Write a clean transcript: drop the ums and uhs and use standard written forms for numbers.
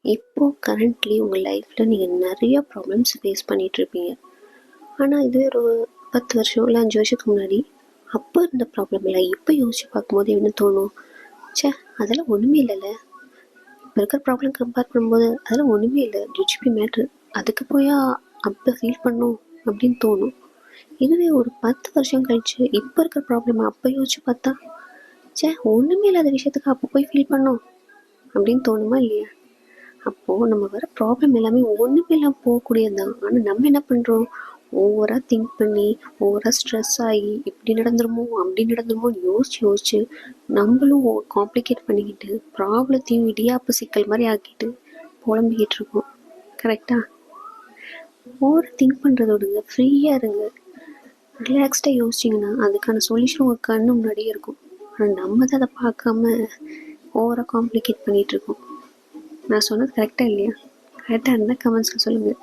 இப்போது கரண்ட்லி உங்கள் லைஃப்பில் நீங்கள் நிறைய ப்ராப்ளம்ஸ் ஃபேஸ் பண்ணிகிட்ருப்பீங்க. ஆனால் இதுவே ஒரு 10 வருஷம் இல்லை 5 வருஷத்துக்கு முன்னாடி அப்போ இருந்த ப்ராப்ளம் இல்லை இப்போ யோசிச்சு பார்க்கும்போது என்ன தோணும், சே அதெல்லாம் ஒன்றுமே இல்லைல்ல, இப்போ இருக்கிற ப்ராப்ளம் கம்பேர் பண்ணும்போது அதெல்லாம் ஒன்றுமே இல்லை, டிஜிபி மேட்ரு, அதுக்கு போயா அப்போ ஃபீல் பண்ணும் அப்படின்னு தோணும். இதுவே ஒரு 10 வருஷம் கழிச்சு இப்போ இருக்கிற ப்ராப்ளம் அப்போ யோசிச்சு பார்த்தா, சே ஒன்றுமே இல்லாத விஷயத்துக்கு அப்போ போய் ஃபீல் பண்ணோம் அப்படின்னு தோணுமா இல்லையா? அப்போது நம்ம வர ப்ராப்ளம் எல்லாமே ஒன்றுமே இல்லாமல் போகக்கூடியது தான். ஆனால் நம்ம என்ன பண்ணுறோம், ஓவராக திங்க் பண்ணி ஓவராக ஸ்ட்ரெஸ் ஆகி இப்படி நடந்துருமோ அப்படி நடந்துருமோன்னு யோசிச்சு நம்மளும் காம்ப்ளிகேட் பண்ணிக்கிட்டு ப்ராப்ளத்தையும் இடியாப்பு சிக்கல் மாதிரி ஆக்கிட்டு புலம்பிக்கிட்டு இருக்கோம். கரெக்டாக? ஓவராக திங்க் பண்ணுறத விடுங்க, ஃப்ரீயாக இருங்க, ரிலாக்ஸ்டாக யோசிச்சிங்கன்னா அதுக்கான சொல்யூஷன் உங்கள் கண்ணு முன்னாடியே இருக்கும். ஆனால் நம்ம தான் அதை பார்க்காம ஓவராக காம்ப்ளிகேட் பண்ணிகிட்ருக்கோம். நான் சொன்னது கரெக்டாக இல்லையா? கரெக்டாக இருந்தால் கமெண்ட்ஸில் சொல்லுங்கள்.